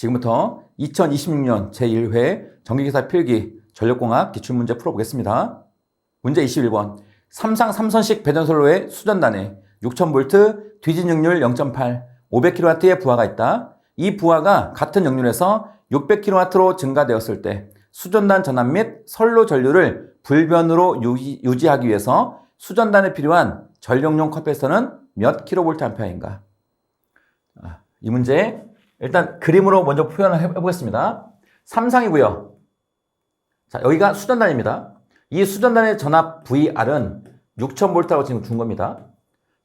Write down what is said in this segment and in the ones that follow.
지금부터 2026년 제1회 전기기사 필기 전력공학 기출문제 풀어보겠습니다. 문제 21번. 삼상 3선식 배전선로의 수전단에 6000V 뒤진력률 0.8, 500kW의 부하가 있다. 이 부하가 같은 역률에서 600kW로 증가되었을 때 수전단 전압 및 선로 전류를 불변으로 유지하기 위해서 수전단에 필요한 전력용 컴pres서는 몇 kVA인가? 이 문제 일단 그림으로 먼저 표현을 해보겠습니다. 삼상이고요. 자, 여기가 수전단입니다. 이 수전단의 전압 VR은 6000V라고 지금 준 겁니다.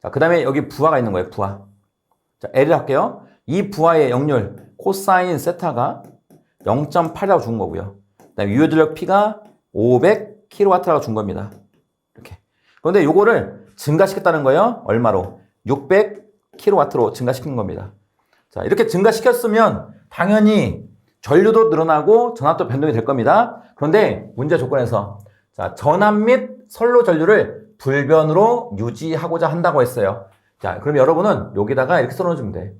자, 그 다음에 여기 부하가 있는 거예요. 부하. 자, L을 할게요. 이 부하의 역률 코사인 세타가 0.8이라고 준 거고요. 그 다음에 유효전력 P가 500kW라고 준 겁니다. 이렇게. 그런데 요거를 증가시켰다는 거예요. 얼마로? 600kW로 증가시킨 겁니다. 자, 이렇게 증가시켰으면 당연히 전류도 늘어나고 전압도 변동이 될 겁니다. 그런데 문제 조건에서 자, 전압 및 선로 전류를 불변으로 유지하고자 한다고 했어요. 자, 그럼 여러분은 여기다가 이렇게 써놓으면 돼.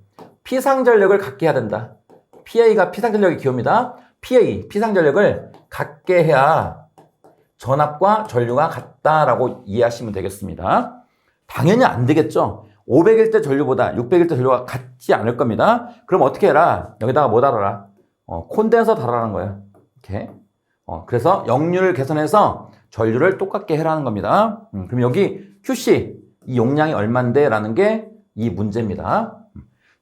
피상전력을 갖게 해야 된다. PA가 피상전력의 기호입니다. PA, 피상전력을 갖게 해야 전압과 전류가 같다라고 이해하시면 되겠습니다. 당연히 안 되겠죠. 500일 때 전류보다 600일 때 전류가 같지 않을 겁니다. 그럼 어떻게 해라? 여기다가 뭐 달아라? 콘덴서 달아라는 거예요. 이렇게. 그래서 역률을 개선해서 전류를 똑같게 해라는 겁니다. 그럼 여기 QC, 이 용량이 얼만데? 라는 게 이 문제입니다.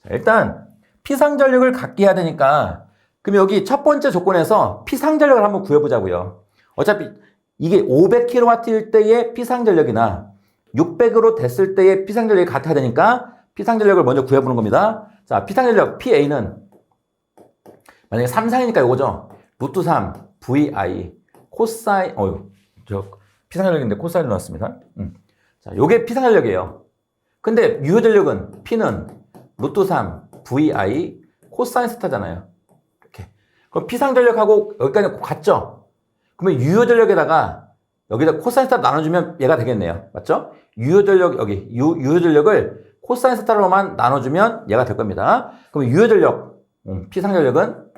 자, 일단 피상전력을 갖게 해야 되니까 그럼 여기 첫 번째 조건에서 피상전력을 한번 구해보자고요. 어차피 이게 500kW일 때의 피상전력이나 600으로 됐을 때의 피상전력이 같아야 되니까 피상전력을 먼저 구해보는 겁니다. 자, 피상전력 PA는 만약에 3상이니까 요거죠. 루트 3 VI 코사인 저 피상전력인데 코사인 나왔습니다. 자, 요게 피상전력이에요. 근데 유효전력은 P는 루트 3 VI 코사인 스타잖아요. 이렇게. 그럼 피상전력하고 여기까지 같죠? 그러면 유효전력에다가 여기다 코사인 스타 나눠주면 얘가 되겠네요. 맞죠? 유효전력, 여기, 유효전력을 코사인 스타로만 나눠주면 얘가 될 겁니다. 그럼 유효전력, 피상전력은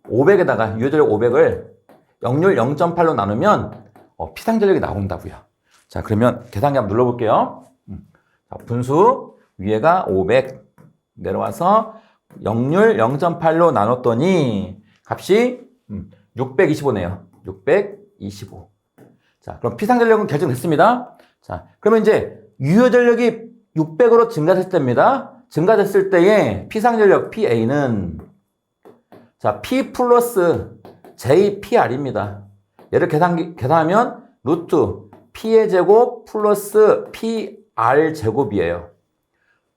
500에다가 유효전력 500을 역률 0.8로 나누면 피상전력이 나온다고요. 자, 그러면 계산기 한번 눌러볼게요. 자, 분수, 위에가 500 내려와서 역률 0.8로 나눴더니 값이 625네요. 625. 자, 그럼 피상전력은 결정됐습니다. 자, 그러면 이제 유효전력이 600으로 증가됐을 때입니다. 증가됐을 때의 피상전력 PA는 자, P 플러스 JPR입니다. 얘를 계산하면 루트 P의 제곱 플러스 PR 제곱이에요.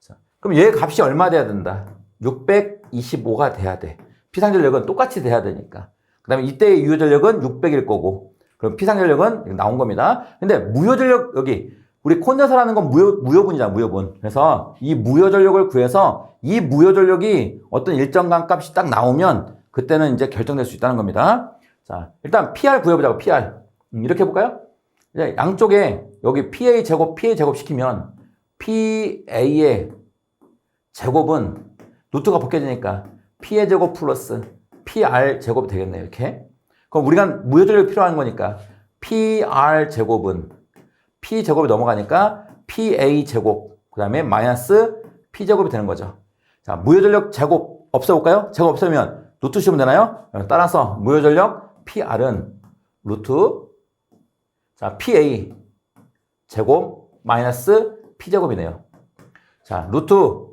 자, 그럼 얘 값이 얼마 돼야 된다? 625가 돼야 돼. 피상전력은 똑같이 돼야 되니까. 그 다음에 이때의 유효전력은 600일 거고 그럼 피상전력은 나온 겁니다. 근데 무효전력 여기 우리 콘덴서라는 건 무효분이잖아. 무효분. 그래서 이 무효전력을 구해서 이 무효전력이 어떤 일정간 값이 딱 나오면 그때는 이제 결정될 수 있다는 겁니다. 자, 일단 PR 구해보자고. PR. 이렇게 해볼까요? 이제 양쪽에 여기 PA 제곱 시키면 PA의 제곱은 루트가 벗겨지니까 P의 제곱 플러스 PR 제곱이 되겠네요. 이렇게. 그럼 우리가 무효전력이 필요한 거니까 PR 제곱은 P 제곱이 넘어가니까 PA 제곱 그 다음에 마이너스 P 제곱이 되는 거죠. 자, 무효전력 제곱 없애볼까요? 제곱 없애면 루트 씌우면 되나요? 따라서 무효전력 PR은 루트 자, PA 제곱 마이너스 P 제곱이네요. 자, 루트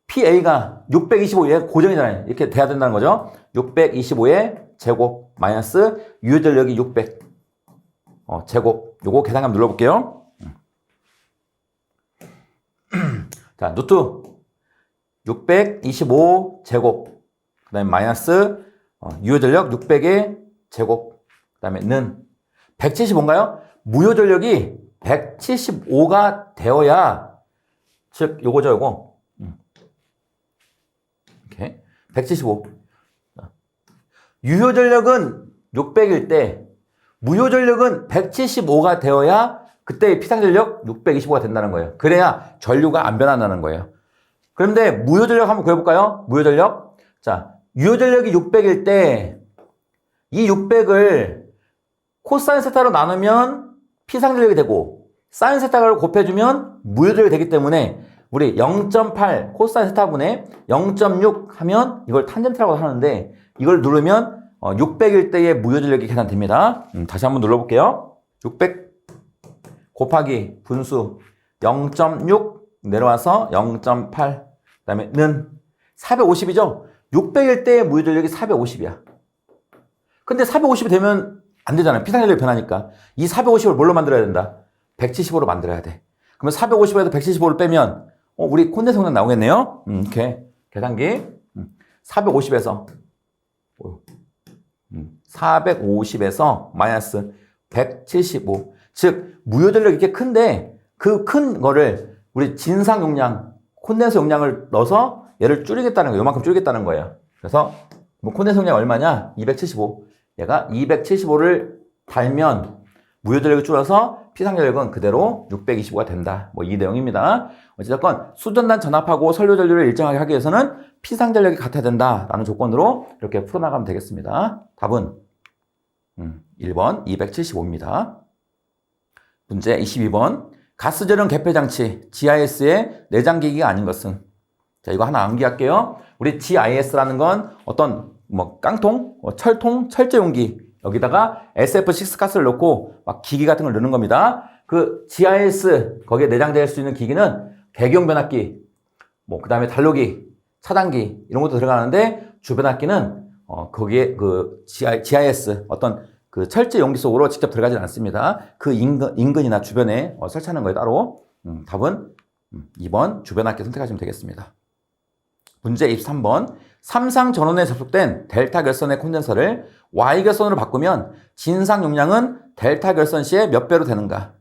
PA가 625에 고정이잖아요. 이렇게 돼야 된다는 거죠. 625의 제곱 마이너스 유효전력이 600 제곱. 요거 계산 한번 눌러볼게요. 자, 루트 625 제곱 그 다음에 마이너스 유효전력 600의 제곱 그 다음에 는 175인가요? 무효전력이 175가 되어야 즉 요거죠 요거 이렇게 175 유효전력은 600일 때 무효전력은 175가 되어야 그때 피상전력 625가 된다는 거예요. 그래야 전류가 안 변한다는 거예요. 그런데 무효전력 한번 구해볼까요? 무효전력 자, 유효전력이 600일 때 이 600을 코사인 세타로 나누면 피상전력이 되고 사인 세타를 곱해주면 무효전력이 되기 때문에 우리 0.8 코사인 세타분의 0.6 하면 이걸 탄젠트라고 하는데 이걸 누르면 600일 때의 무효전력이 계산됩니다. 다시 한번 눌러볼게요. 600 곱하기 분수 0.6 내려와서 0.8 그 다음에 는 450이죠. 600일 때의 무효전력이 450이야. 근데 450이 되면 안 되잖아요. 피상전력이 변하니까. 이 450을 뭘로 만들어야 된다? 175로 만들어야 돼. 그러면 450에서 175를 빼면 우리 콘덴서용 나오겠네요. 이렇게 계산기 450에서 450에서 마이너스 175. 즉 무효전력이 이렇게 큰데 그 큰 거를 우리 진상 용량, 콘덴서 용량을 넣어서 얘를 줄이겠다는 거예요. 요만큼 줄이겠다는 거예요. 그래서 뭐 콘덴서 용량 얼마냐? 275. 얘가 275를 달면 무효전력이 줄어서 피상전력은 그대로 625가 된다. 뭐 이 내용입니다. 어쨌든 수전단 전압하고 선료전류를 일정하게 하기 위해서는 피상전력이 같아야 된다라는 조건으로 이렇게 풀어나가면 되겠습니다. 답은 1번 275입니다. 문제 22번. 가스전용 개폐장치 GIS의 내장기기가 아닌 것은? 자, 이거 하나 암기할게요. 우리 GIS라는 건 어떤 뭐 깡통, 철통, 철제 용기 여기다가 SF6 가스를 넣고 막 기기 같은 걸 넣는 겁니다. 그 GIS 거기에 내장될 수 있는 기기는 배경 변압기, 뭐 그다음에 단로기, 차단기 이런 것도 들어가는데 주변압기는 거기에 그 GIS 어떤 그 철제 용기 속으로 직접 들어가진 않습니다. 그 인근이나 주변에 설치하는 거예요 따로. 답은 2번 주변압기 선택하시면 되겠습니다. 문제 23번. 삼상 전원에 접속된 델타 결선의 콘덴서를 Y 결선으로 바꾸면 진상 용량은 델타 결선 시의 몇 배로 되는가?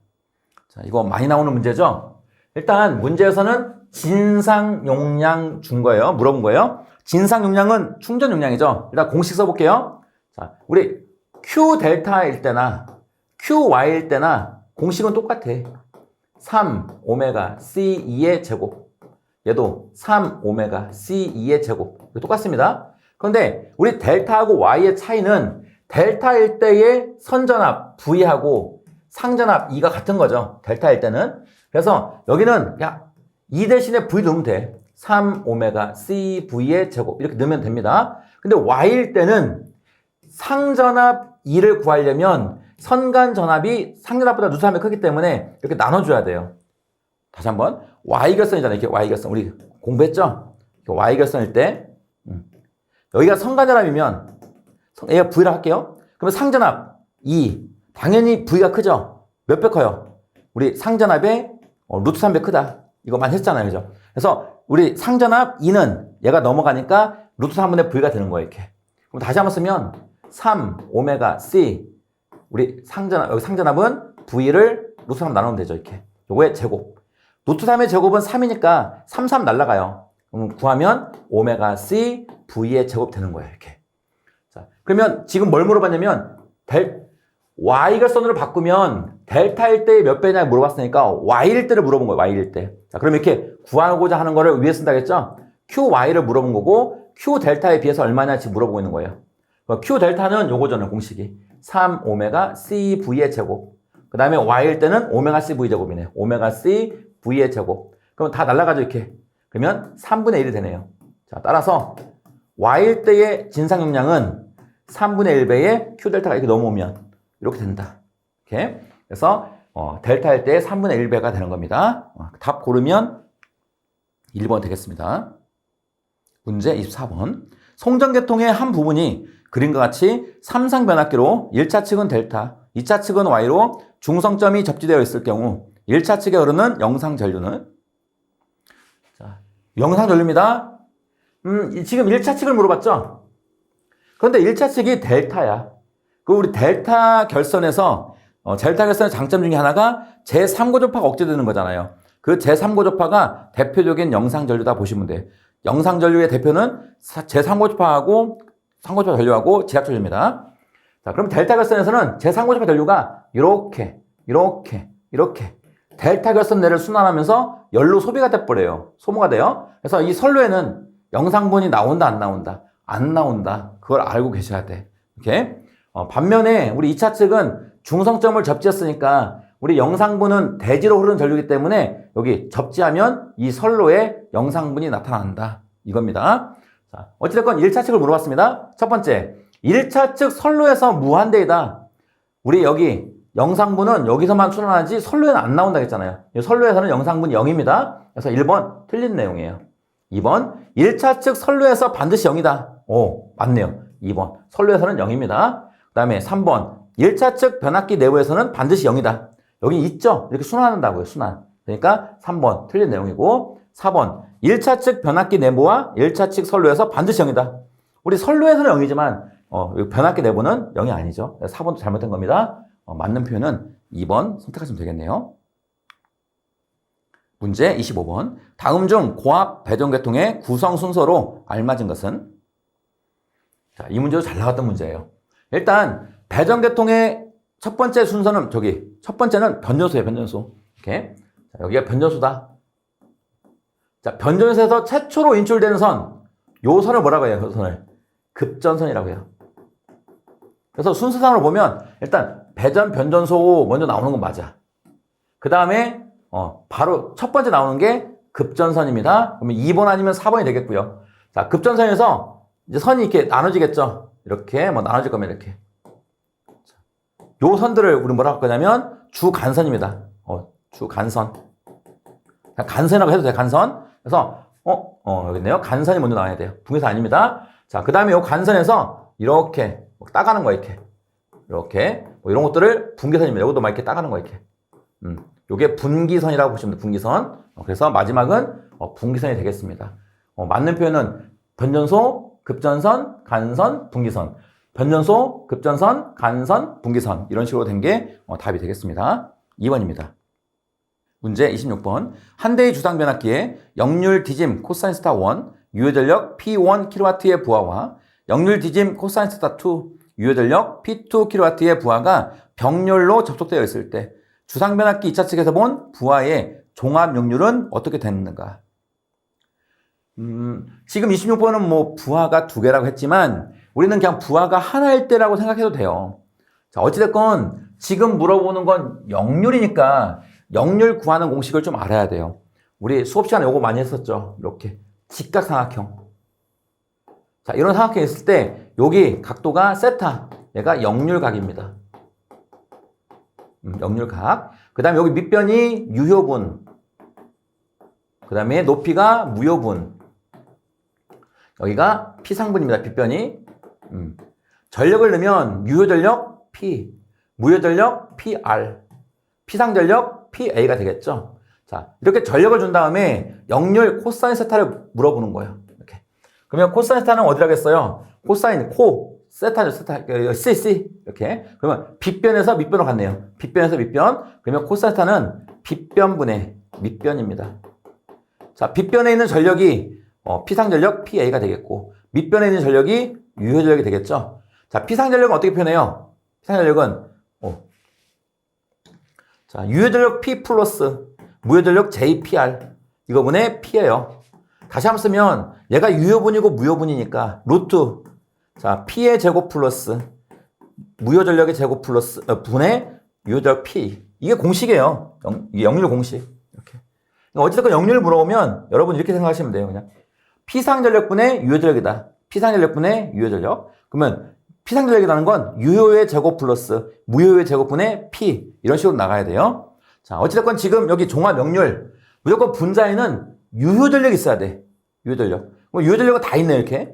자, 이거 많이 나오는 문제죠? 일단 문제에서는 진상 용량 준 거예요. 물어본 거예요. 진상 용량은 충전 용량이죠. 일단 공식 써볼게요. 자, 우리 Q 델타일 때나 QY일 때나 공식은 똑같아. 3 오메가 C2의 제곱. 얘도 3 오메가 C2의 제곱. 이거 똑같습니다. 그런데 우리 델타하고 Y의 차이는 델타일 때의 선전압 V하고 상전압 E가 같은 거죠. 델타일 때는. 그래서 여기는 그냥 E 대신에 V 넣으면 돼. 3 오메가 CV의 제곱 이렇게 넣으면 됩니다. 근데 Y일 때는 상전압 E를 구하려면 선간전압이 상전압보다 누수함이 크기 때문에 이렇게 나눠줘야 돼요. 다시 한번 Y결선이잖아요. 이렇게 Y결선 우리 공부했죠? Y결선일 때 여기가 선간전압이면 얘가 V라 할게요. 그러면 상전압 E 당연히 V가 크죠? 몇 배 커요? 우리 상전압의 루트 3배 크다. 이거만 했잖아요. 그죠? 그래서 우리 상전압 E는 얘가 넘어가니까 루트 3분의 V가 되는 거예요. 이렇게. 그럼 다시 한번 쓰면 3 오메가 C 우리 상전압 여기 상전압은 V를 루트 3 나누면 되죠. 이렇게. 요거의 제곱. 루트 3의 제곱은 3이니까 3 날라가요. 그럼 구하면 오메가 C V의 제곱 되는 거예요. 이렇게. 자, 그러면 지금 뭘 물어봤냐면 Y결선으로 바꾸면 델타일 때 몇 배냐 물어봤으니까 Y일 때를 물어본 거예요. Y일 때. 자, 그럼 이렇게 구하고자 하는 거를 위에 쓴다겠죠? QY를 물어본 거고 Q 델타에 비해서 얼마냐지 물어보고 있는 거예요. Q 델타는 요거잖아요. 공식이. 3 오메가 CV의 제곱. 그 다음에 Y일 때는 오메가 CV 제곱이네. 오메가 CV의 제곱. 그럼 다 날라가죠. 이렇게. 그러면 3분의 1이 되네요. 자, 따라서 Y일 때의 진상 용량은 3분의 1배의 Q 델타가 이렇게 넘어오면 이렇게 된다. 이렇게. 그래서 델타일 때 3분의 1배가 되는 겁니다. 답 고르면 1번 되겠습니다. 문제 24번. 송전계통의 한 부분이 그림과 같이 삼상 변압기로 1차 측은 델타, 2차 측은 Y로 중성점이 접지되어 있을 경우 1차 측에 흐르는 영상 전류는? 자, 영상 전류입니다. 지금 1차 측을 물어봤죠? 그런데 1차 측이 델타야. 그 우리 델타 결선에서 델타 결선의 장점 중에 하나가 제3고조파가 억제되는 거잖아요. 그 제3고조파가 대표적인 영상전류다 보시면 돼요. 영상전류의 대표는 제3고조파하고 3고조파 전류하고 지압전류입니다. 자, 그럼 델타 결선에서는 제3고조파 전류가 이렇게 델타 결선 내를 순환하면서 열로 소비가 돼버려요. 소모가 돼요. 그래서 이 선로에는 영상분이 나온다 안 나온다. 안 나온다. 그걸 알고 계셔야 돼. 이렇게. 반면에 우리 2차 측은 중성점을 접지했으니까 우리 영상분은 대지로 흐르는 전류이기 때문에 여기 접지하면 이 선로에 영상분이 나타난다. 이겁니다. 자, 어찌됐건 1차 측을 물어봤습니다. 첫 번째, 1차 측 선로에서 무한대이다. 우리 여기 영상분은 여기서만 출현하지 선로에는 안 나온다 했잖아요. 선로에서는 영상분 0입니다. 그래서 1번 틀린 내용이에요. 2번 1차 측 선로에서 반드시 0이다. 오, 맞네요. 2번 선로에서는 0입니다. 그 다음에 3번 1차 측 변압기 내부에서는 반드시 0이다. 여기 있죠? 이렇게 순환한다고요. 순환. 그러니까 3번 틀린 내용이고 4번 1차 측 변압기 내부와 1차 측 선로에서 반드시 0이다. 우리 선로에서는 0이지만 변압기 내부는 0이 아니죠. 4번도 잘못된 겁니다. 맞는 표현은 2번 선택하시면 되겠네요. 문제 25번. 다음 중 고압 배전계통의 구성 순서로 알맞은 것은? 자, 이 문제도 잘 나왔던 문제예요. 일단 배전계통의 첫 번째 순서는 첫 번째는 변전소예요. 변전소. 이렇게. 자, 여기가 변전소다. 자, 변전소에서 최초로 인출되는 선, 요 선을 뭐라고 해요? 그 선을 급전선이라고 해요. 그래서 순서상으로 보면 일단 배전 변전소 먼저 나오는 건 맞아. 그 다음에 바로 첫 번째 나오는 게 급전선입니다. 그러면 2번 아니면 4번이 되겠고요. 자, 급전선에서 이제 선이 이렇게 나눠지겠죠. 이렇게 나눠질 거면 이렇게. 요 선들을 우리 뭐라고 할 거냐면 주간선입니다. 주간선. 간선이라고 해도 돼. 간선. 그래서 여기 있네요. 간선이 먼저 나와야 돼요. 분기선 아닙니다. 자, 그 다음에 요 간선에서 이렇게 따가는 거야. 이렇게 이런 것들을 분기선입니다. 이것도 막 이렇게 따가는 거야. 이렇게. 요게 분기선이라고 보시면 돼요. 분기선. 그래서 마지막은 분기선이 되겠습니다. 맞는 표현은 변전소, 급전선, 간선, 분기선. 변전소, 급전선, 간선, 분기선. 이런 식으로 된 게 답이 되겠습니다. 2번입니다. 문제 26번. 한 대의 주상변압기에 역률 디짐 코사인 스타 1, 유효전력 P1kW의 부하와 역률 디짐 코사인 스타 2, 유효전력 P2kW의 부하가 병렬로 접촉되어 있을 때 주상변압기 2차 측에서 본 부하의 종합 역률은 어떻게 되는가? 지금 26번은 부하가 2개라고 했지만 우리는 그냥 부하가 하나일 때라고 생각해도 돼요. 자, 어찌됐건 지금 물어보는 건 역률이니까 역률 구하는 공식을 좀 알아야 돼요. 우리 수업 시간에 요거 많이 했었죠. 이렇게 직각삼각형. 자, 이런 삼각형이 있을 때 여기 각도가 세타, 얘가 역률각입니다. 역률각. 그 다음에 여기 밑변이 유효분. 그 다음에 높이가 무효분. 여기가 P상분입니다. 빗변이. 전력을 넣으면 유효전력 P, 무효전력 PR, P상전력 PA가 되겠죠. 자, 이렇게 전력을 준 다음에 역률 코사인 세타를 물어보는 거예요. 이렇게. 그러면 코사인 세타는 어디라고 했어요? 코사인, 세타죠. 세타, C. 이렇게. 그러면 빗변에서 밑변으로 갔네요. 빗변에서 밑변. 그러면 코사인 세타는 빗변분의 밑변입니다. 자, 빗변에 있는 전력이 P상전력 PA가 되겠고, 밑변에 있는 전력이 유효전력이 되겠죠. 자, P상전력은 어떻게 표현해요? P상전력은 자, 유효전력 P 플러스 무효전력 JPR 이거분의 P예요. 다시 한번 쓰면 얘가 유효분이고 무효분이니까 루트 자 P의 제곱 플러스 무효전력의 제곱 플러스 분의 유효전력 P 이게 공식이에요. 이게 역률 공식. 이렇게. 어쨌든 역률 물어보면 여러분 이렇게 생각하시면 돼요. 그냥 P상전력분의 유효전력이다. P상전력분의 유효전력. 그러면 P상전력이라는 건 유효의 제곱 플러스 무효의 제곱분의 P 이런 식으로 나가야 돼요. 자, 어찌됐건 지금 여기 종합 역률 무조건 분자에는 유효전력이 있어야 돼. 유효전력. 유효전력은 다 있네 이렇게.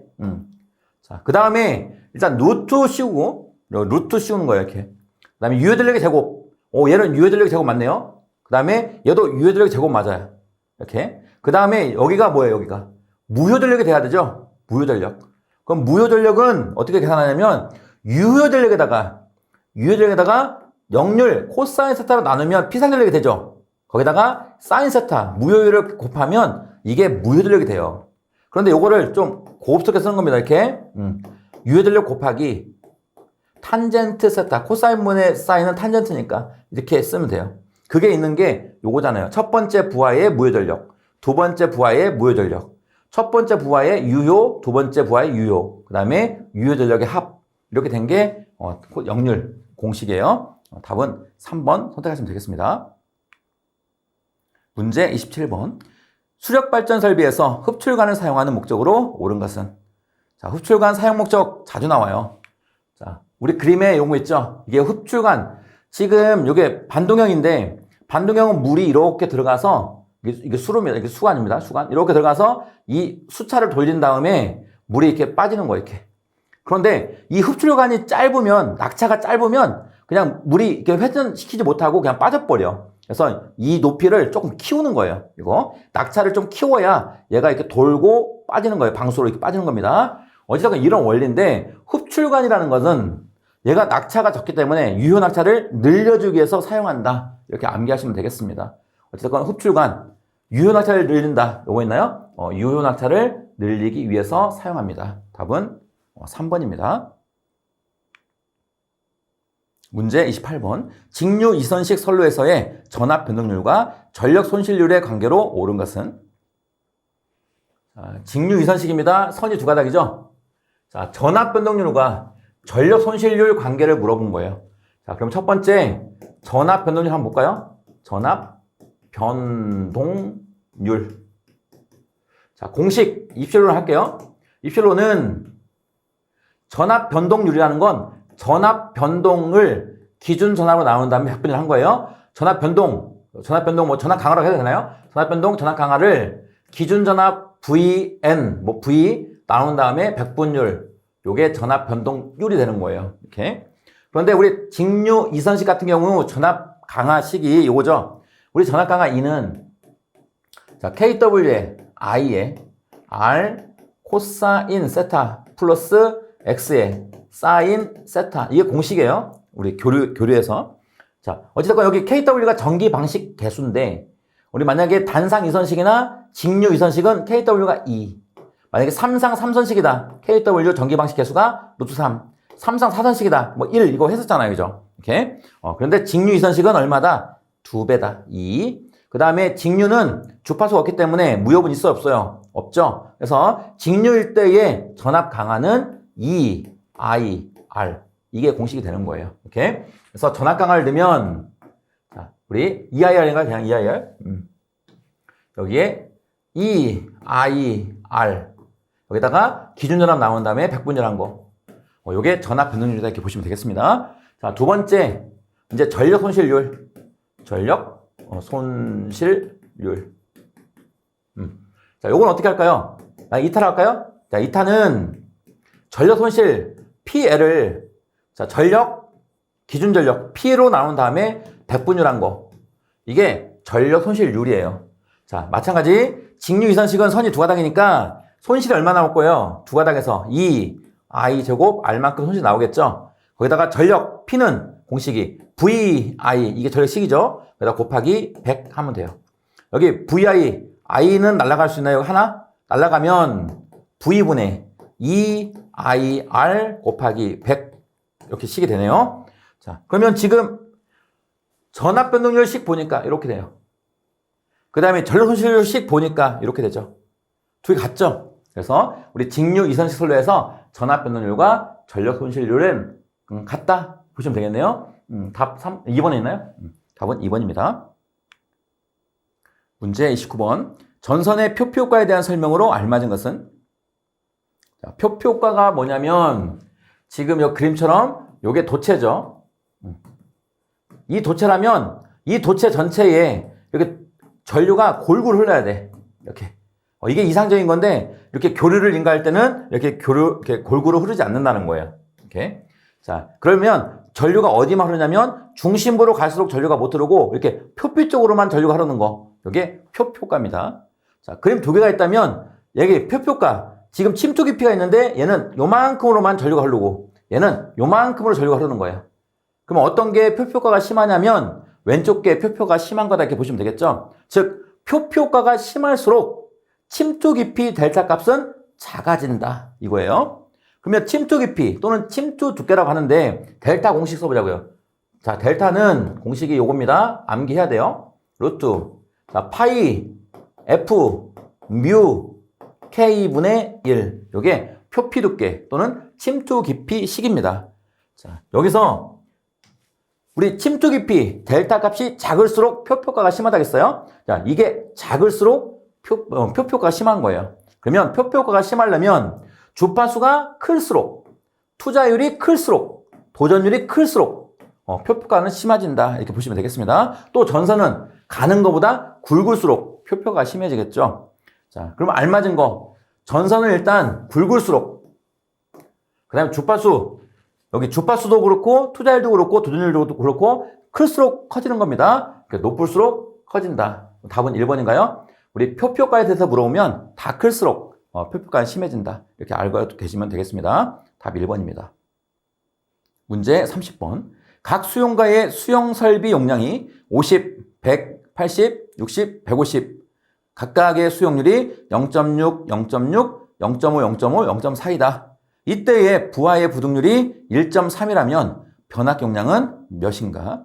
자, 그 다음에 일단 루트 씌우고 루트 씌우는 거예요 이렇게. 그 다음에 유효전력의 제곱. 얘는 유효전력의 제곱 맞네요. 그 다음에 얘도 유효전력의 제곱 맞아요. 이렇게. 그 다음에 여기가 뭐예요 여기가? 무효전력이 돼야 되죠. 무효전력. 그럼 무효전력은 어떻게 계산하냐면 유효전력에다가 역률 코사인 세타로 나누면 P상전력이 되죠. 거기다가 사인 세타 무효율을 곱하면 이게 무효전력이 돼요. 그런데 요거를 좀 고급스럽게 쓰는 겁니다. 이렇게 유효전력 곱하기 탄젠트 세타 코사인분의 사인은 탄젠트니까 이렇게 쓰면 돼요. 그게 있는 게 요거잖아요. 첫 번째 부하의 무효전력, 두 번째 부하의 무효전력. 첫 번째 부하의 유효, 두 번째 부하의 유효, 그 다음에 유효 전력의 합. 이렇게 된 게 역률 공식이에요. 답은 3번 선택하시면 되겠습니다. 문제 27번. 수력발전 설비에서 흡출관을 사용하는 목적으로 옳은 것은? 자, 흡출관 사용 목적 자주 나와요. 자, 우리 그림에 요거 있죠? 이게 흡출관. 지금 이게 반동형인데, 반동형은 물이 이렇게 들어가서, 이게 수로입니다. 이게 수관입니다. 수관. 이렇게 들어가서 이 수차를 돌린 다음에 물이 이렇게 빠지는 거예요. 이렇게. 그런데 이 흡출관이 짧으면, 낙차가 짧으면 그냥 물이 이렇게 회전시키지 못하고 그냥 빠져버려. 그래서 이 높이를 조금 키우는 거예요. 이거. 낙차를 좀 키워야 얘가 이렇게 돌고 빠지는 거예요. 방수로 이렇게 빠지는 겁니다. 어찌됐건 이런 원리인데, 흡출관이라는 것은 얘가 낙차가 적기 때문에 유효 낙차를 늘려주기 위해서 사용한다. 이렇게 암기하시면 되겠습니다. 어찌됐건 흡출관, 유효 낙차를 늘린다. 요거 있나요? 유효 낙차를 늘리기 위해서 사용합니다. 답은 3번입니다. 문제 28번. 직류 이선식 선로에서의 전압 변동률과 전력 손실률의 관계로 옳은 것은? 자, 직류 이선식입니다. 선이 두 가닥이죠? 자, 전압 변동률과 전력 손실률 관계를 물어본 거예요. 자, 그럼 첫 번째 전압 변동률 한번 볼까요? 전압 변동률. 자, 공식 입실로 할게요. 입실로는 전압 변동률이라는 건 전압 변동을 기준 전압으로 나눈 다음에 백분위를 한 거예요. 전압 변동 뭐 전압 강화라고 해도 되나요? 전압 변동, 전압 강화를 기준 전압 VN, 뭐 V 나눈 다음에 백분율, 요게 전압 변동률이 되는 거예요. 이렇게. 그런데 우리 직류 이선식 같은 경우 전압 강화식이 요거죠. 우리 전압 강화 E는 자, KW에 I에 R 코사인 세타 플러스 X에 사인 세타. 이게 공식이에요. 우리 교류에서. 자, 어찌됐건 여기 KW가 전기 방식 개수인데, 우리 만약에 단상 이선식이나 직류 이선식은 KW가 2. 만약에 3상 3선식이다. KW 전기 방식 개수가 루트 3. 3상 4선식이다. 뭐 1 이거 했었잖아요. 그죠? 이렇게. 그런데 직류 이선식은 얼마다? 2배다. 2. 그 다음에 직류는 주파수가 없기 때문에 무효분 있어요? 없어요? 없죠? 그래서 직류일 때의 전압 강화는 E, I, R. 이게 공식이 되는 거예요. 이렇게. 그래서 전압 강화를 넣으면, 자, 우리 EIR인가? 그냥 EIR. 여기에 E, I, R. 여기다가 기준 전압 나온 다음에 백분율한 거. 요게 전압 변동률이다. 이렇게 보시면 되겠습니다. 자, 두 번째. 이제 전력 손실률. 전력 손실률. 자, 요건 어떻게 할까요? 이탈 할까요? 자, 이탈은 전력 손실 PL을, 자, 전력, 기준 전력 P로 나눈 다음에 백분율한 거. 이게 전력 손실률이에요. 자, 마찬가지 직류 이선식은 선이 두 가닥이니까 손실이 얼마 나올 거예요? 두 가닥에서 2 I 제곱 R만큼 손실 나오겠죠? 거기다가 전력 P는 공식이 VI, 이게 전력식이죠? 거기다 곱하기 100 하면 돼요. 여기 VI, I는 날아갈 수 있나요? 하나? 날아가면 V분의 2IR 곱하기 100 이렇게 식이 되네요. 자, 그러면 지금 전압 변동률식 보니까 이렇게 돼요. 그 다음에 전력 손실률식 보니까 이렇게 되죠. 두 개 같죠? 그래서 우리 직류 이선식 선로에서 전압 변동률과 전력 손실률은 같다 보시면 되겠네요. 답 2번에 있나요? 답은 2번입니다. 문제 29번. 전선의 표피효과에 대한 설명으로 알맞은 것은? 자, 표피효과가 뭐냐면 지금 이 그림처럼 요게 도체죠. 이 도체라면 이 도체 전체에 이렇게 전류가 골고루 흘러야 돼. 이렇게. 이게 이상적인 건데 이렇게 교류를 인가할 때는 이렇게 골고루 흐르지 않는다는 거예요. 이렇게. 자, 그러면 전류가 어디만 흐르냐면 중심부로 갈수록 전류가 못 흐르고 이렇게 표피 쪽으로만 전류가 흐르는 거. 이게 표피효과입니다. 자, 그림 두 개가 있다면 여기 표피효과. 지금 침투 깊이가 있는데 얘는 요만큼으로만 전류가 흐르고 얘는 요만큼으로 전류가 흐르는 거예요. 그럼 어떤 게 표피효과가 심하냐면 왼쪽 게 표피효과가 심한 거다 이렇게 보시면 되겠죠. 즉 표피효과가 심할수록 침투 깊이 델타 값은 작아진다 이거예요. 그러면 침투 깊이 또는 침투 두께라고 하는데 델타 공식 써보자고요. 자, 델타는 공식이 요겁니다. 암기해야 돼요. 루트 자, 파이 F 뮤 K분의 1. 요게 표피 두께 또는 침투 깊이 식입니다. 자, 여기서 우리 침투 깊이 델타 값이 작을수록 표표가가 심하다겠어요? 자, 이게 작을수록 표표가가 심한 거예요. 그러면 표표가가 심하려면 주파수가 클수록, 투자율이 클수록, 도전율이 클수록 표표가는 심해진다. 이렇게 보시면 되겠습니다. 또 전선은 가는 것보다 굵을수록 표표가 심해지겠죠. 자, 그러면 알맞은 거. 전선은 일단 굵을수록, 그 다음에 주파수, 여기 주파수도 그렇고, 투자율도 그렇고, 도전율도 그렇고, 클수록 커지는 겁니다. 그러니까 높을수록 커진다. 답은 1번인가요? 우리 표표가에 대해서 물어보면 다 클수록 표표가는 심해진다. 이렇게 알고 계시면 되겠습니다. 답 1번입니다. 문제 30번. 각 수용가의 수용 설비 용량이 50, 100, 80, 60, 150. 각각의 수용률이 0.6, 0.6, 0.5, 0.5, 0.4이다. 이때의 부하의 부등률이 1.3이라면 변압기 용량은 몇인가?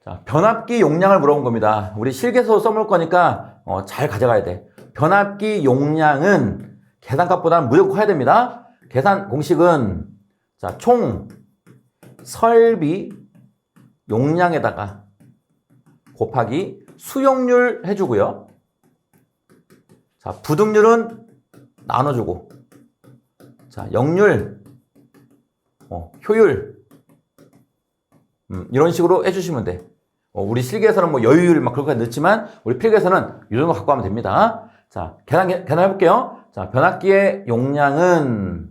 자, 변압기 용량을 물어본 겁니다. 우리 실계서 써볼 거니까 잘 가져가야 돼. 변압기 용량은 계산값보다는 무조건 커야 됩니다. 계산 공식은 자, 총 설비 용량에다가 곱하기 수용률 해주고요. 자, 부등률은 나눠주고, 자, 역률, 효율, 이런 식으로 해주시면 돼. 우리 실기에서는 뭐 여유율 막 그렇게 넣지만, 우리 필기에서는 이 정도 갖고 가면 됩니다. 자, 계산해볼게요. 자, 변압기의 용량은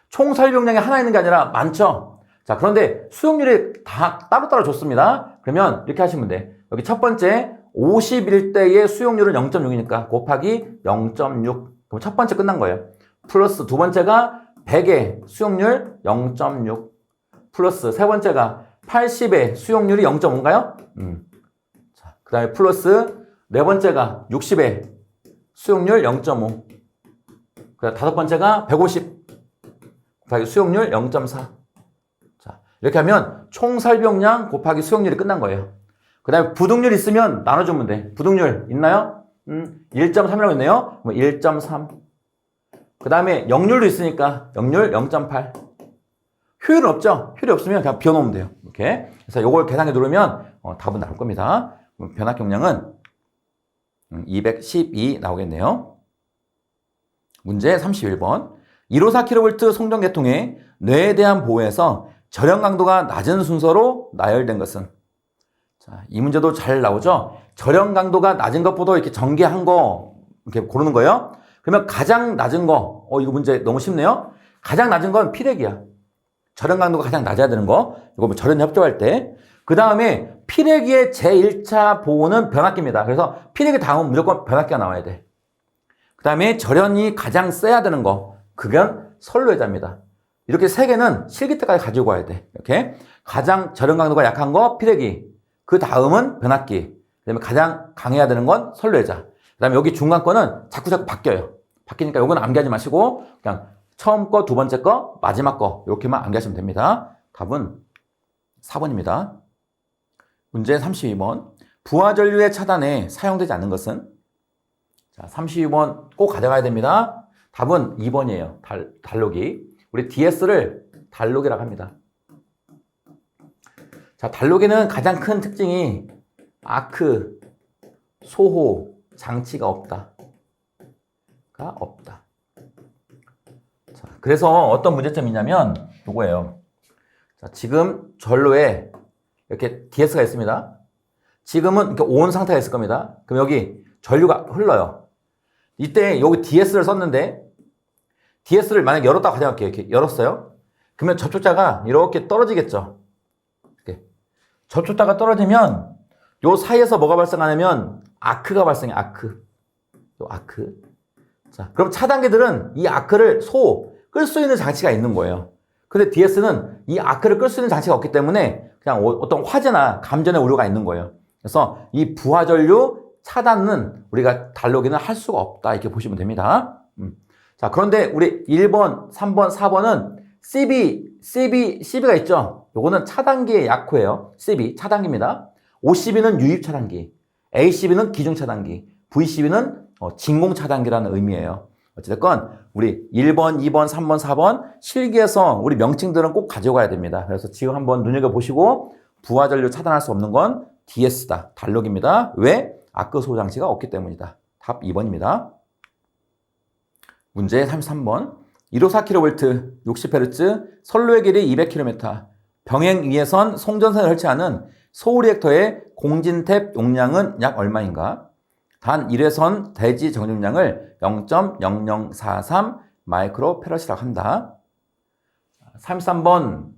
총 설비 용량이 하나 있는 게 아니라 많죠? 자, 그런데 수용률이 다 따로따로 줬습니다. 그러면 이렇게 하시면 돼. 여기 첫 번째 51대의 수용률은 0.6이니까 곱하기 0.6. 그럼 첫 번째 끝난 거예요. 플러스 두 번째가 100의 수용률 0.6. 플러스 세 번째가 80의 수용률이 0.5인가요? 자, 그 다음에 플러스 네 번째가 60의 수용률 0.5. 그 다음 다섯 번째가 150. 곱하기 수용률 0.4. 자, 이렇게 하면 총 설비용량 곱하기 수용률이 끝난 거예요. 그 다음에 부등률 있으면 나눠주면 돼. 부등률 있나요? 1.3이라고 있네요. 1.3. 그 다음에 역률도 있으니까 역률 0.8. 효율은 없죠? 효율이 없으면 그냥 비워놓으면 돼요. 이렇게. 그래서 이걸 계산해 누르면 답은 나올 겁니다. 변압기 용량은 212 나오겠네요. 문제 31번. 154kV 송전계통의 뇌에 대한 보호에서 절연 강도가 낮은 순서로 나열된 것은? 자, 이 문제도 잘 나오죠? 절연 강도가 낮은 것보다 이렇게 전개한 거 이렇게 고르는 거예요. 그러면 가장 낮은 거, 이거 문제 너무 쉽네요. 가장 낮은 건 피레기야. 절연 강도가 가장 낮아야 되는 거. 이거 뭐 절연 협조할 때. 그 다음에 피레기의 제1차 보호는 변압기입니다. 그래서 피레기 다음은 무조건 변압기가 나와야 돼. 그 다음에 절연이 가장 세야 되는 거. 그건 선로회자입니다. 이렇게 세 개는 실기 때까지 가지고 와야 돼. 이렇게. 가장 절연 강도가 약한 거 피레기. 그 다음은 변압기. 그 다음에 가장 강해야 되는 건 선로회자. 그 다음에 여기 중간 거는 자꾸 바뀌어요. 바뀌니까 요거는 암기하지 마시고 그냥 처음 거, 두 번째 거, 마지막 거 이렇게만 암기하시면 됩니다. 답은 4번입니다. 문제 32번. 부하전류의 차단에 사용되지 않는 것은? 자, 32번 꼭 가져가야 됩니다. 답은 2번이에요. 달록이. 우리 DS를 달록이라고 합니다. 자, 달록에는 가장 큰 특징이 아크, 소호, 장치가 없다. 자, 그래서 어떤 문제점이냐면 요거예요. 자, 지금 전로에 이렇게 DS가 있습니다. 지금은 이렇게 온 상태가 있을 겁니다. 그럼 여기 전류가 흘러요. 이때 여기 DS를 썼는데 DS를 만약에 열었다고 가정할게요. 이렇게 열었어요. 그러면 접촉자가 이렇게 떨어지겠죠. 이렇게. 접촉자가 떨어지면 요 사이에서 뭐가 발생하냐면 아크가 발생해. 아크. 요 아크. 자, 그럼 차단기들은 이 아크를 끌 수 있는 장치가 있는 거예요. 근데 DS는 이 아크를 끌 수 있는 장치가 없기 때문에 그냥 어떤 화재나 감전의 우려가 있는 거예요. 그래서 이 부하전류 차단은 우리가 달록이는 할 수가 없다. 이렇게 보시면 됩니다. 자, 그런데 우리 1번, 3번, 4번은 CB가 있죠? 요거는 차단기의 약호예요. CB, 차단기입니다. OCB는 유입 차단기, ACB는 기중 차단기, VCB는 진공 차단기라는 의미예요. 어쨌든 우리 1번, 2번, 3번, 4번 실기에서 우리 명칭들은 꼭 가져가야 됩니다. 그래서 지금 한번 눈여겨보시고 부하전류 차단할 수 없는 건 DS다. 단록입니다. 왜? 아크 소호 장치가 없기 때문이다. 답 2번입니다. 문제 33번. 154kV, 60Hz, 선로의 길이 200km, 병행 위에선 송전선을 설치하는 소리액터의 공진탭 용량은 약 얼마인가? 단 1회선 대지 정용량을 0.0043 마이크로페럿이라고 한다. 33번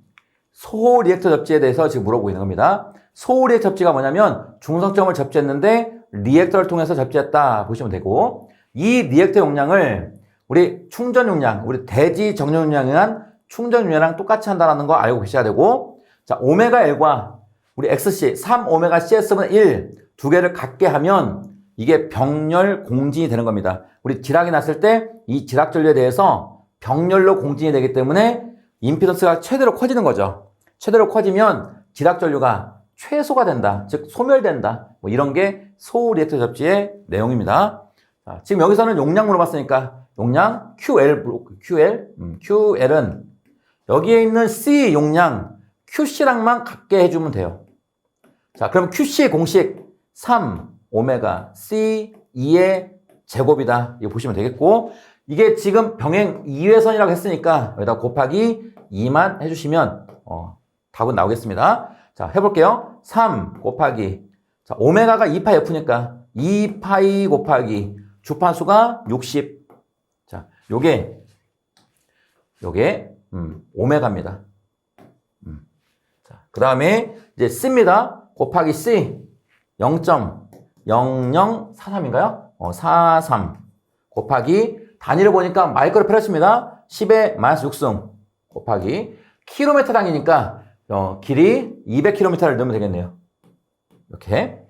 소호 리액터 접지에 대해서 지금 물어보고 있는 겁니다. 소호 리액터 접지가 뭐냐면 중성점을 접지했는데 리액터를 통해서 접지했다 보시면 되고, 이 리액터 용량을 우리 충전 용량, 우리 대지 정용 용량이란 충전 용량이랑 똑같이 한다는 거 알고 계셔야 되고, 자, 오메가 L과 우리 XC, 3오메가 CS분의 1 두 개를 같게 하면 이게 병렬 공진이 되는 겁니다. 우리 지락이 났을 때 이 지락 전류에 대해서 병렬로 공진이 되기 때문에 임피던스가 최대로 커지는 거죠. 최대로 커지면 지락 전류가 최소가 된다, 즉 소멸된다. 뭐 이런 게 소호 리액터 접지의 내용입니다. 자, 지금 여기서는 용량 물어봤으니까 용량 QL은 여기에 있는 C 용량 QC랑만 같게 해주면 돼요. 자, 그럼 QC의 공식 3오메가 C 2의 제곱이다. 이거 보시면 되겠고, 이게 지금 병행 2회선이라고 했으니까 여기다 곱하기 2만 해주시면 답은 나오겠습니다. 자, 해볼게요. 3 곱하기, 자, 오메가가 2파이 F니까 2파이 곱하기 주파수가 60. 자, 요게 오메가입니다. 자, 그 다음에 이제 C입니다. 곱하기 C 0.0043인가요? 43 곱하기 단위를 보니까 마이크로페럿입니다. 10의 마이너스 6승 곱하기 킬로미터당이니까 길이 200km를 넣으면 되겠네요. 이렇게.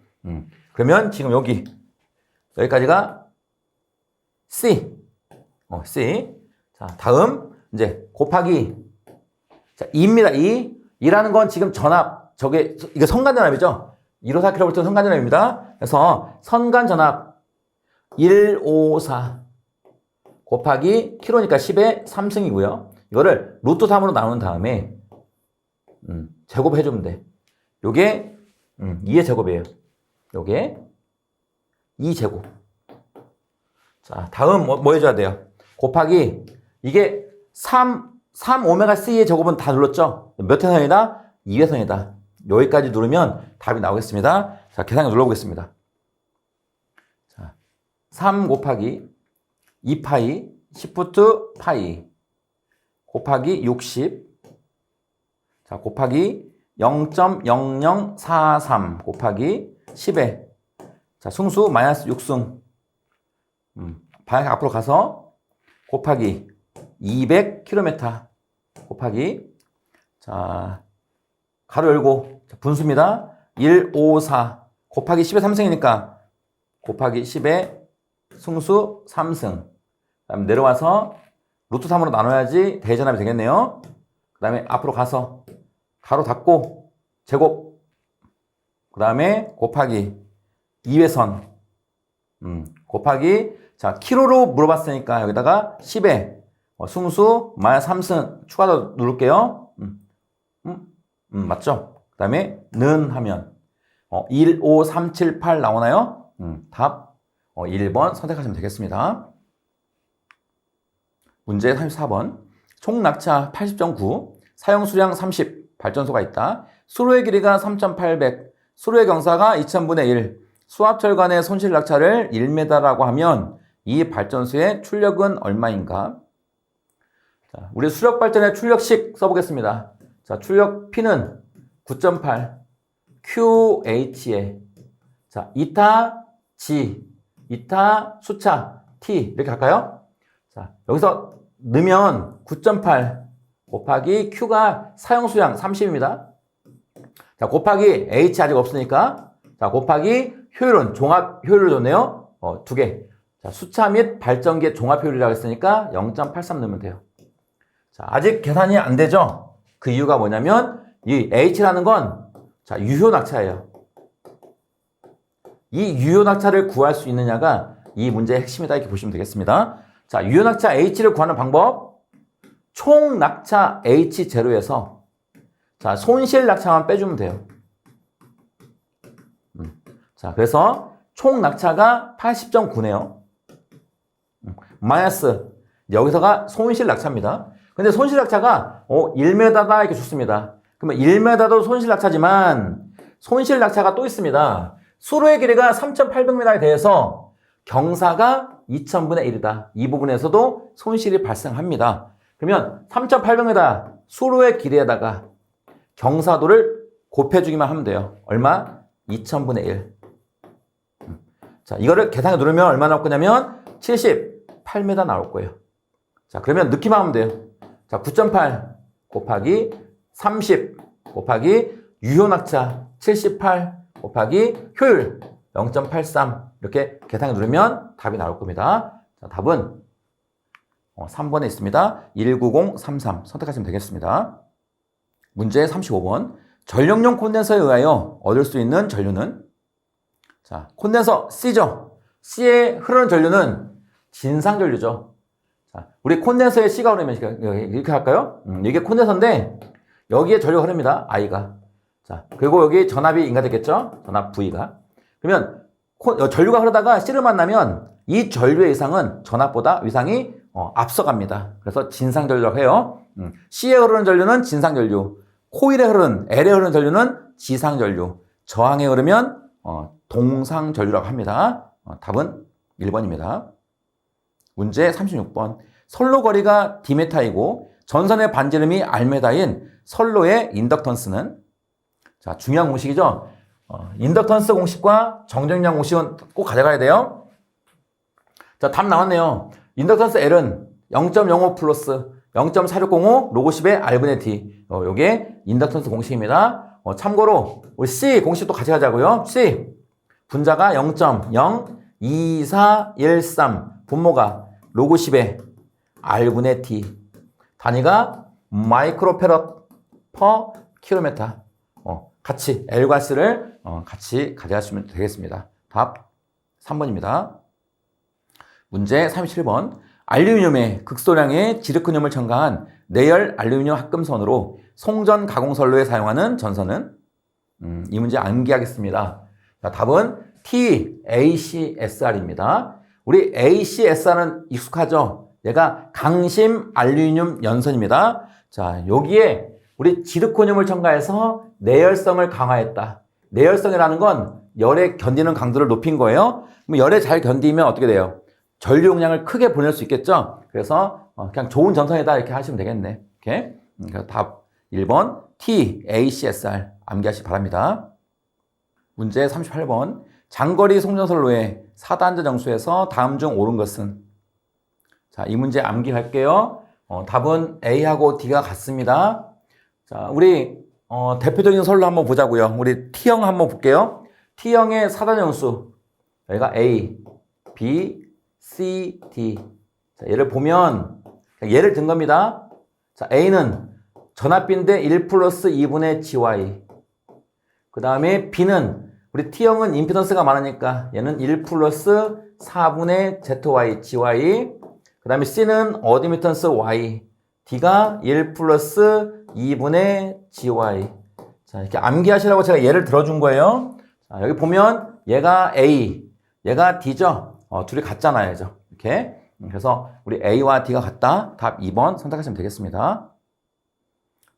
그러면 지금 여기까지가 C. C. 자, 다음 이제 곱하기, 자, 2입니다. 2라는 건 지금 전압, 이거 선간전압이죠. 154kV 선간전압입니다. 그래서 선간전압 154 곱하기 킬로니까 10의 3승이고요. 이거를 루트 3으로 나눈 다음에 제곱해주면 돼. 요게 2의 제곱이에요. 요게 2제곱. 자, 다음 뭐 해줘야 돼요? 곱하기, 이게 3오메가 C의 제곱은 다 눌렀죠? 몇 회선이다? 2회선이다. 여기까지 누르면 답이 나오겠습니다. 자, 계산기 눌러보겠습니다. 자, 3 곱하기 2파이 10부트 파이 곱하기 60, 자, 곱하기 0.0043 곱하기 10에, 자, 승수 마이너스 6승, 방향 앞으로 가서 곱하기 200km 곱하기, 자, 가로 열고, 자, 분수입니다. 154 곱하기 10의 3승이니까 곱하기 10의 승수 3승. 그 다음에 내려와서 루트 3으로 나눠야지 대전압이 되겠네요. 그 다음에 앞으로 가서 가로 닫고 제곱, 그 다음에 곱하기 2회선, 곱하기, 자, 킬로로 물어봤으니까 여기다가 10에 승수 마이너스 3승 추가로 누를게요. 맞죠? 그 다음에 는 하면 15378 나오나요? 답 1번 선택하시면 되겠습니다. 문제 34번. 총 낙차 80.9, 사용 수량 30, 발전소가 있다. 수로의 길이가 3,800, 수로의 경사가 2000분의 1, 수압철 간의 손실 낙차를 1m라고 하면 이 발전소의 출력은 얼마인가? 자, 우리 수력 발전의 출력식 써보겠습니다. 자, 출력 P는 9.8 QH에, 자, 이타 G, 이타 수차 T 이렇게 할까요? 자, 여기서 넣으면 9.8 곱하기 Q가 사용수량 30입니다. 자, 곱하기 H 아직 없으니까, 자, 곱하기 효율은 종합 효율을 줬네요. 두 개. 자, 수차 및 발전기의 종합 효율이라고 했으니까 0.83 넣으면 돼요. 자, 아직 계산이 안 되죠? 그 이유가 뭐냐면 이 H라는 건, 자, 유효 낙차예요. 이 유효 낙차를 구할 수 있느냐가 이 문제의 핵심이다 이렇게 보시면 되겠습니다. 자, 유효낙차 H를 구하는 방법. 총 낙차 H0에서 자, 손실 낙차만 빼주면 돼요. 자, 그래서 총 낙차가 80.9네요. 마이너스 여기서가 손실 낙차입니다. 근데 손실 낙차가 1m다 이렇게 줬습니다. 그러면 1m도 손실 낙차지만 손실 낙차가 또 있습니다. 수로의 길이가 3,800m에 대해서 경사가 2000분의 1이다. 이 부분에서도 손실이 발생합니다. 그러면 3,800m 수로의 길이에다가 경사도를 곱해주기만 하면 돼요. 얼마? 2000분의 1. 자, 이거를 계산해 누르면 얼마 나올 거냐면 78m 나올 거예요. 자, 그러면 넣기만 하면 돼요. 자, 9.8 곱하기 30 곱하기 유효낙차 78 곱하기 효율 0.83 이렇게 계산해 누르면 답이 나올 겁니다. 자, 답은 3번에 있습니다. 19033 선택하시면 되겠습니다. 문제 35번. 전력용 콘덴서에 의하여 얻을 수 있는 전류는? 자, 콘덴서 C죠. C에 흐르는 전류는 진상전류죠. 자, 우리 콘덴서에 C가 흐르면 이렇게 할까요? 이게 콘덴서인데 여기에 전류가 흐릅니다. I가. 자, 그리고 여기 전압이 인가됐겠죠? 전압 V가. 그러면 전류가 흐르다가 C를 만나면 이 전류의 이상은 전압보다 위상이 앞서갑니다. 그래서 진상전류라고 해요. C에 흐르는 전류는 진상전류, 코일에 흐르는 L에 흐르는 전류는 지상전류, 저항에 흐르면 동상전류라고 합니다. 답은 1번입니다. 문제 36번. 선로 거리가 D메타이고 전선의 반지름이 R메타인 선로의 인덕턴스는? 자, 중요한 공식이죠. 인덕턴스 공식과 정정량 공식은 꼭 가져가야 돼요. 자, 답 나왔네요. 인덕턴스 L은 0.05 플러스 0.4605 로그 10의 R분의 D. 요게 인덕턴스 공식입니다. 참고로 우리 C 공식도 같이 가자고요. C 분자가 0.02413 분모가 로그 10의 R분의 D. 단위가 마이크로페럿 퍼 킬로미터. 같이 L과 C를 같이 가져가시면 되겠습니다. 답 3번입니다. 문제 37번. 알루미늄의 극소량의 지르코늄을 첨가한 내열 알루미늄 합금선으로 송전 가공선로에 사용하는 전선은? 이 문제 암기하겠습니다. 자, 답은 TACSR입니다. 우리 ACSR은 익숙하죠? 얘가 강심 알루미늄 연선입니다. 자, 여기에 우리 지르코늄을 첨가해서 내열성을 강화했다. 내열성이라는 건 열에 견디는 강도를 높인 거예요. 그럼 열에 잘 견디면 어떻게 돼요? 전류 용량을 크게 보낼 수 있겠죠? 그래서 그냥 좋은 전선이다 이렇게 하시면 되겠네. 이렇게. 그래서 답 1번 TACSR 암기하시기 바랍니다. 문제 38번. 장거리 송전선로의 4단자 정수에서 다음 중 옳은 것은? 자, 이 문제 암기할게요. 답은 A하고 D가 같습니다. 자, 우리 대표적인 선로 한번 보자고요. 우리 T형 한번 볼게요. T형의 4단자 정수. 여기가 A, B, C, D. 자, 얘를 보면 얘를 든 겁니다. 자, A는 전압비인데 1 플러스 2분의 GY. 그 다음에 B는 우리 T형은 임피던스가 많으니까 얘는 1 플러스 4분의 ZY, GY. 그 다음에 C는 어드미턴스 Y. D가 1 플러스 2분의 GY. 자, 이렇게 암기하시라고 제가 얘를 들어준 거예요. 자, 여기 보면 얘가 A, 얘가 D죠. 둘이 같잖아요. 이렇게. 그래서 우리 A와 D가 같다. 답 2번 선택하시면 되겠습니다.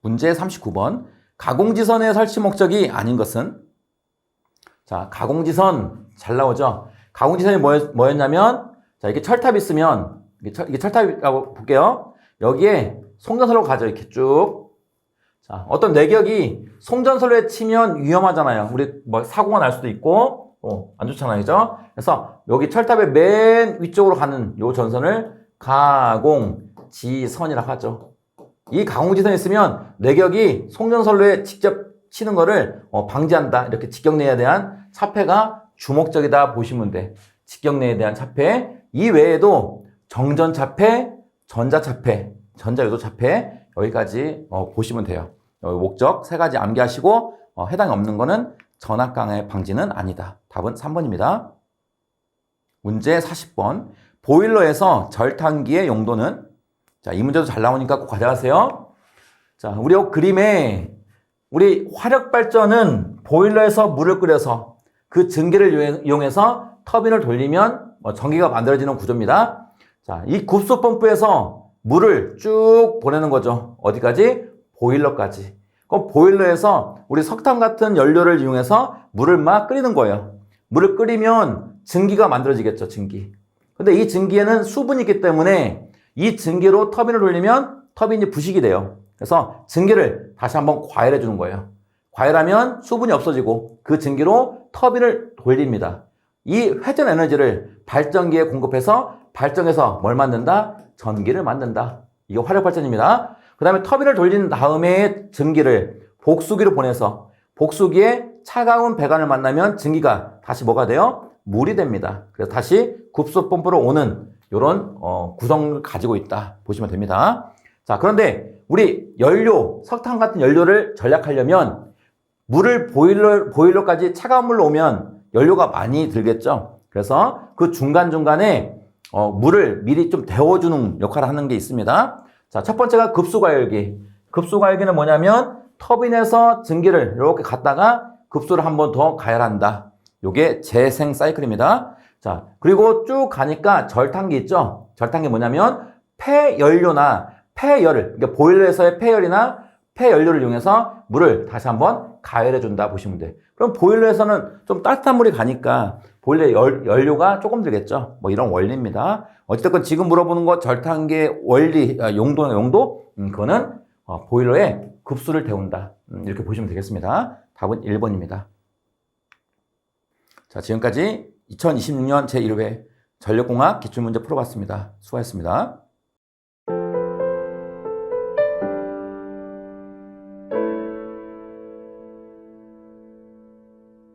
문제 39번. 가공지선의 설치 목적이 아닌 것은? 자, 가공지선 잘 나오죠? 가공지선이 뭐였냐면, 자, 이렇게 철탑이 있으면, 이게 철탑이라고 볼게요. 여기에 송전선로가 가죠. 이렇게 쭉. 자, 어떤 내격이 송전선로에 치면 위험하잖아요. 우리 사고가 날 수도 있고, 안 좋잖아요. 그죠? 그래서 여기 철탑의 맨 위쪽으로 가는 요 전선을 가공지선이라고 하죠. 이 가공지선이 있으면 내격이 송전선로에 직접 치는 거를 방지한다. 이렇게 직경내에 대한 차폐가 주목적이다 보시면 돼. 직경내에 대한 차폐. 이 외에도 정전차폐, 전자차폐, 전자유도차폐 여기까지 보시면 돼요. 목적 세 가지 암기하시고 해당이 없는 거는 전압 강의 방지는 아니다. 답은 3번입니다. 문제 40번. 보일러에서 절탄기의 용도는? 자, 이 문제도 잘 나오니까 꼭 가져가세요. 자, 우리 그림에 우리 화력발전은 보일러에서 물을 끓여서 그 증기를 이용해서 터빈을 돌리면 전기가 만들어지는 구조입니다. 자, 이 급수 펌프에서 물을 쭉 보내는 거죠. 어디까지? 보일러까지. 그럼 보일러에서 우리 석탄 같은 연료를 이용해서 물을 막 끓이는 거예요. 물을 끓이면 증기가 만들어지겠죠, 증기. 근데 이 증기에는 수분이 있기 때문에 이 증기로 터빈을 돌리면 터빈이 부식이 돼요. 그래서 증기를 다시 한번 과열해 주는 거예요. 과열하면 수분이 없어지고 그 증기로 터빈을 돌립니다. 이 회전 에너지를 발전기에 공급해서 발전해서 뭘 만든다? 전기를 만든다. 이게 화력발전입니다. 그 다음에 터빈을 돌린 다음에 증기를 복수기로 보내서 복수기에 차가운 배관을 만나면 증기가 다시 뭐가 돼요? 물이 됩니다. 그래서 다시 급수 펌프로 오는 이런 구성을 가지고 있다 보시면 됩니다. 자, 그런데 우리 연료, 석탄 같은 연료를 절약하려면 물을 보일러까지 차가운 물로 오면 연료가 많이 들겠죠. 그래서 그 중간중간에 물을 미리 좀 데워주는 역할을 하는 게 있습니다. 자, 첫 번째가 급수과열기. 급수과열기는 뭐냐면 터빈에서 증기를 이렇게 갖다가 급수를 한 번 더 가열한다. 요게 재생 사이클입니다. 자, 그리고 쭉 가니까 절탄기 있죠? 절탄기 뭐냐면 폐연료나 폐열을, 그러니까 보일러에서의 폐열이나 폐연료를 이용해서 물을 다시 한번 가열해 준다 보시면 돼요. 그럼 보일러에서는 좀 따뜻한 물이 가니까 보일러 연료가 조금 들겠죠? 뭐 이런 원리입니다. 어쨌든 지금 물어보는 거 절탄기의 원리, 용도? 그거는 보일러에 급수를 데운다. 이렇게 보시면 되겠습니다. 답은 1번입니다. 자, 지금까지 2026년 제1회 전력공학 기출문제 풀어봤습니다. 수고하셨습니다.